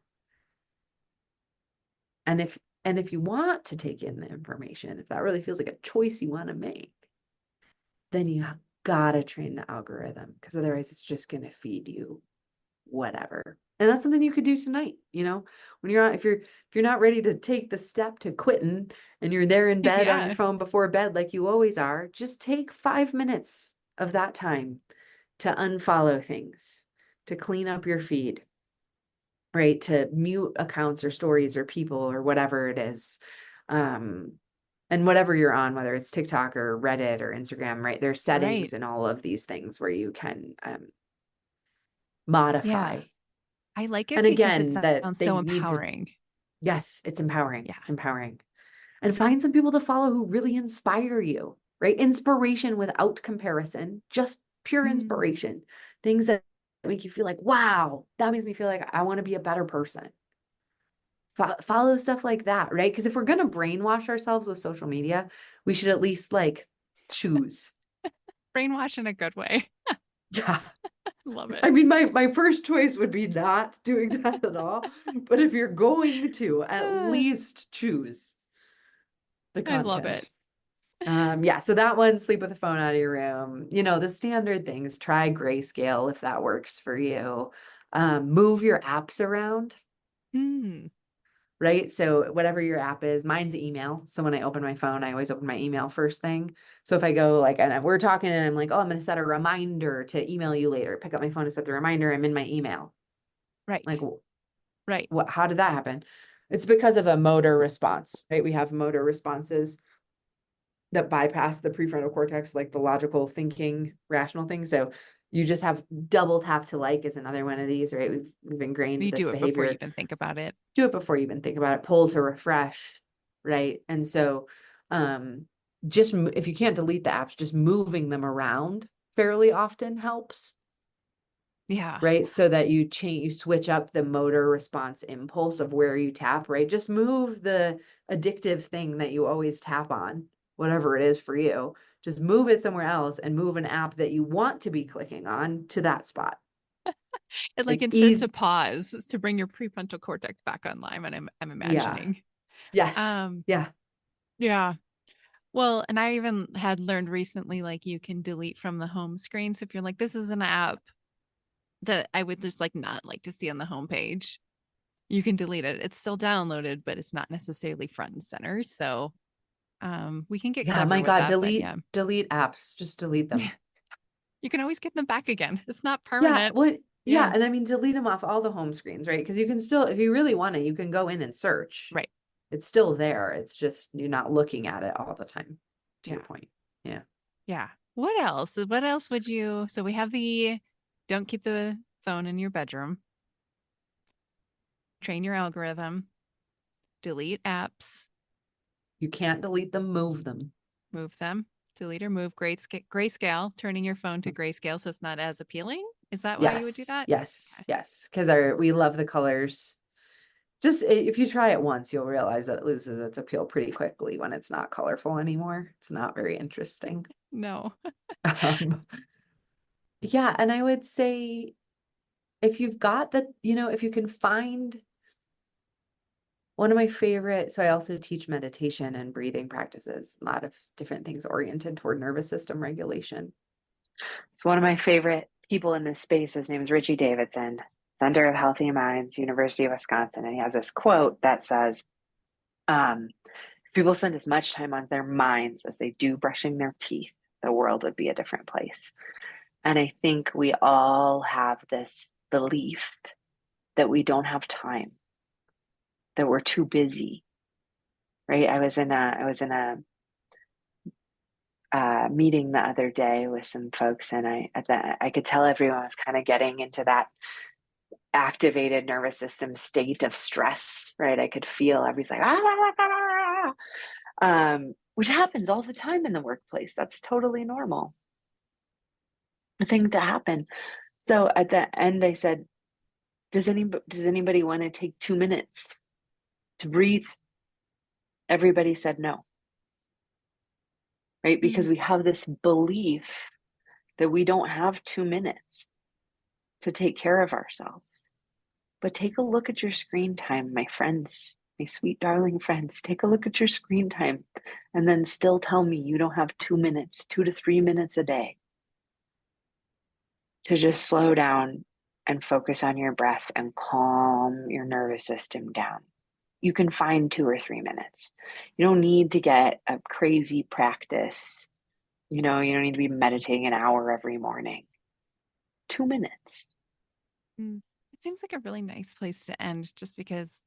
And if you want to take in the information, if that really feels like a choice you want to make, then you gotta train the algorithm because otherwise it's just gonna feed you whatever. And that's something you could do tonight, when you're if you're not ready to take the step to quitting and you're there in bed on your Yeah. phone before bed like you always are, just take 5 minutes of that time to unfollow things, to clean up your feed, right? To mute accounts or stories or people or whatever it is. And whatever you're on, whether it's TikTok or Reddit or Instagram, right? There's Right. settings in all of these things where you can Yeah. modify. I like it And because it again, that sounds they so need to, empowering. yes, it's empowering. Yeah. It's empowering. And find some people to follow who really inspire you, right? Inspiration without comparison, just pure Mm. inspiration. Things that make you feel like, wow, that makes me feel like I want to be a better person. Follow stuff like that, right? Because if we're going to brainwash ourselves with social media, we should at least like choose. Brainwash in a good way. Yeah. Love it. I mean, my first choice would be not doing that at all. But if you're going to, at Ah, least choose the I love it. content. Yeah, so that one, sleep with the phone out of your room. The standard things, try grayscale if that works for you. Move your apps around, Mm. right? So whatever your app is, mine's email. So when I open my phone, I always open my email first thing. So if I go like, and we're talking and I'm like, oh, I'm going to set a reminder to email you later, pick up my phone to set the reminder, I'm in my email. Like, Right. Right. how did that happen? It's because of a motor response, right? We have motor responses that bypass the prefrontal cortex, like the logical thinking, rational thing. So you just have double tap to like is another one of these, right? We've ingrained You this do it before you behavior. even think about it. Do it before you even think about it. Pull to refresh, right? And so, just if you can't delete the apps, just moving them around fairly often helps, Yeah. right? So that you switch up the motor response impulse of where you tap, right? Just move the addictive thing that you always tap on, whatever it is for you. Just move it somewhere else and move an app that you want to be clicking on to that spot. It like Like inserts a ease, pause to bring your prefrontal cortex back online, and I'm yeah. imagining. Yes. Um, Yeah. yeah. Well, and I even had learned recently like you can delete from the home screen. So if you're like, this is an app that I would just like not like to see on the homepage. You can delete it. It's still downloaded, but it's not necessarily front and center. So we can get Yeah, clever my with God, that, but yeah. delete apps, just delete them. You can always get them back again. It's not Yeah, permanent. well, yeah, Yeah. and I mean delete them off all the home screens, right? Because you can still, if you really want it, you can go in and search. Right. It's still there. It's just you're not looking at it all the time, to your Yeah. point. Yeah. Yeah. What else? What else would you? So we have the don't keep the phone in your bedroom, train your algorithm, delete apps, You can't delete them, move them. move them, delete or move grayscale, turning your phone to grayscale so it's not as appealing. Is that why you would do Yes, that? yes, Okay. yes. Because we love the colors. Just if you try it once, you'll realize that it loses its appeal pretty quickly when it's not colorful anymore. It's not very interesting. No. Um, yeah, and I would say if you've got the, if you can find one of my favorite, so I also teach meditation and breathing practices, a lot of different things oriented toward nervous system regulation. So one of my favorite people in this space, his name is Richie Davidson, Center of Healthy Minds, University of Wisconsin. And he has this quote that says, if people spend as much time on their minds as they do brushing their teeth, the world would be a different place. And I think we all have this belief that we don't have time, that we're too busy, right? I was in a meeting the other day with some folks, and I could tell everyone was kind of getting into that activated nervous system state of stress, right? I could feel everybody's like, which happens all the time in the workplace. That's totally normal thing to happen. So at the end, I said, does anybody want to take 2 minutes to breathe? Everybody said no, right? Because we have this belief that we don't have 2 minutes to take care of ourselves. But take a look at your screen time, my friends, my sweet, darling friends. Take a look at your screen time and then still tell me you don't have 2 minutes, 2 to 3 minutes a day to just slow down and focus on your breath and calm your nervous system down. You can find 2 or 3 minutes. You don't need to get a crazy practice. You don't need to be meditating an hour every morning. 2 minutes. It seems like a really nice place to end, just because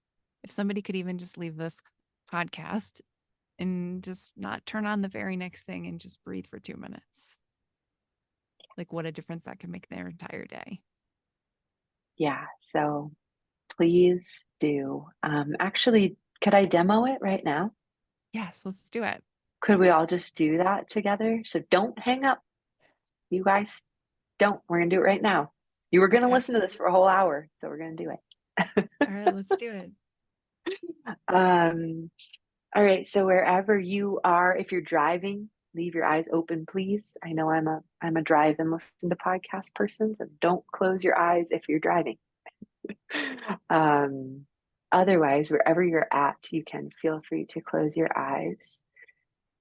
if somebody could even just leave this podcast and just not turn on the very next thing and just breathe for 2 minutes, like what a difference that could make their entire day. Yeah, so please do. Actually, could I demo it right now? Yes, let's do it. Could we all just do that together? So don't hang up. You guys, don't. We're going to do it right now. You were going to Okay. listen to this for a whole hour, so we're going to do it. All right, let's do it. All right, so wherever you are, if you're driving, leave your eyes open, please. I know I'm a drive and listen to podcast person, so don't close your eyes if you're driving. Otherwise, wherever you're at, you can feel free to close your eyes.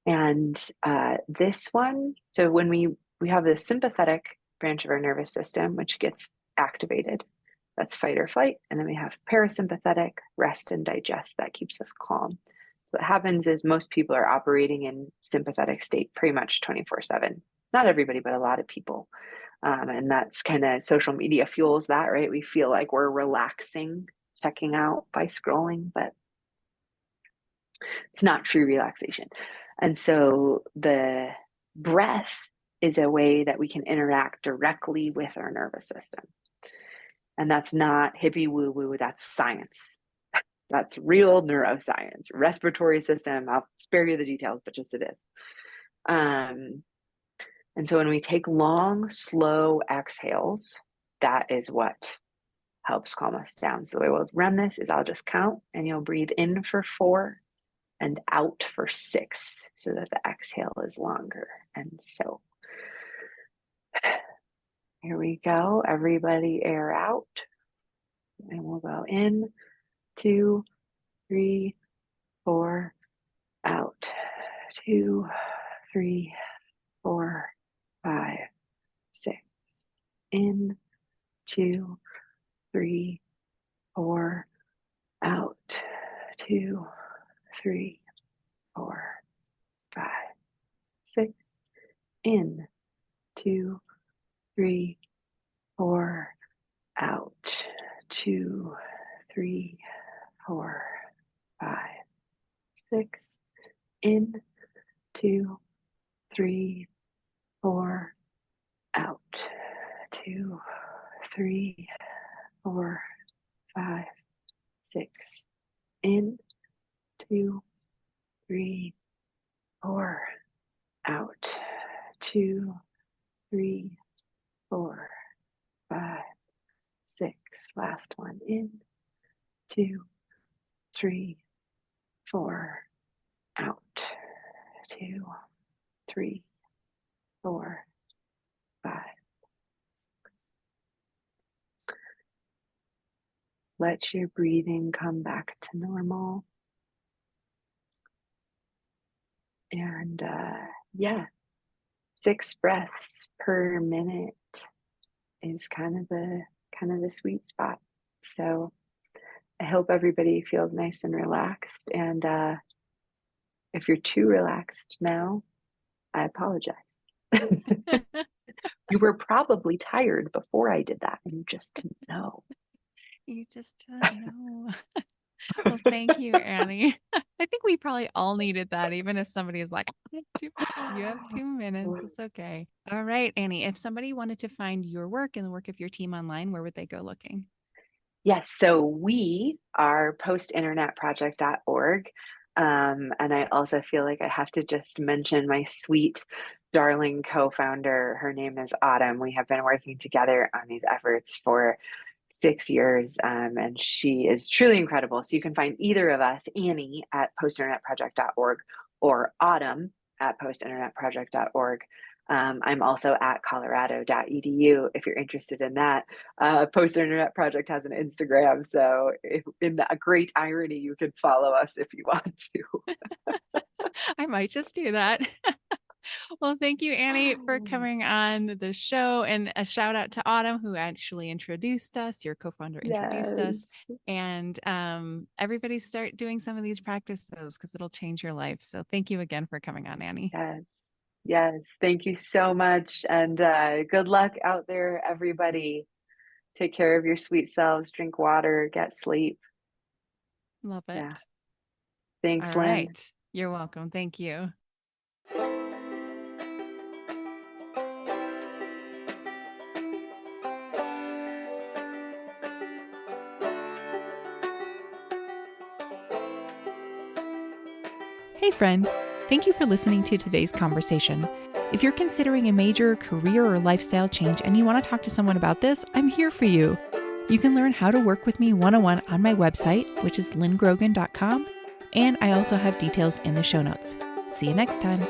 And this one, so when we have the sympathetic branch of our nervous system, which gets activated, that's fight or flight. And then we have parasympathetic, rest and digest, that keeps us calm. What happens is most people are operating in sympathetic state pretty much 24/7. Not everybody, but a lot of people. And that's kind of social media fuels that, right? We feel like we're relaxing, checking out by scrolling, but it's not true relaxation. And so the breath is a way that we can interact directly with our nervous system. And that's not hippie woo woo, that's science. That's real neuroscience, respiratory system. I'll spare you the details, but just it is. And so when we take long, slow exhales, that is what helps calm us down. So the way we'll run this is I'll just count and you'll breathe in for 4 and out for 6 so that the exhale is longer. And so here we go. Everybody air out. And we'll go in, 2, 3, 4, out. 2, 3, 4, 5, 6. In, 2, 3, 4, out, 2, 3, 4, 5, 6, in, 2, 3, 4, out, 2, 3, 4, 5, 6, in, 2, 3, 4, out, 2, 3, 4, 5, 6, in, 2, 3, 4, out, 2, 3, 4, 5, 6. Last one, in, 2, 3, 4, out, 2, 3, 4, 5. Let your breathing come back to normal. And yeah, 6 breaths per minute is kind of the sweet spot. So I hope everybody feels nice and relaxed. And if you're too relaxed now, I apologize. You were probably tired before I did that, and you just didn't know. You just didn't know. Well, thank you, Annie. I think we probably all needed that, even if somebody is like, you have 2 minutes. It's okay. All right, Annie, if somebody wanted to find your work and the work of your team online, where would they go looking? Yes, so we are postinternetproject.org. And I also feel like I have to just mention my sweet, darling co-founder. Her name is Autumn. We have been working together on these efforts for 6 years, and she is truly incredible. So you can find either of us, Annie at postinternetproject.org or Autumn at postinternetproject.org. I'm also at colorado.edu if you're interested in that. Post Internet Project has an Instagram, so in the great irony, you can follow us if you want to. I might just do that. Well, thank you, Annie, for coming on the show, and a shout out to Autumn, who actually introduced us. Your co-founder introduced us, and everybody start doing some of these practices because it'll change your life. So thank you again for coming on, Annie. Yes, thank you so much, and good luck out there, everybody. Take care of your sweet selves, drink water, get sleep. Love it. Yeah. Thanks, All Lynn. right. You're welcome. Thank you. Hey friend, thank you for listening to today's conversation. If you're considering a major career or lifestyle change and you want to talk to someone about this, I'm here for you. You can learn how to work with me one-on-one on my website, which is lynngrogan.com, and I also have details in the show notes. See you next time.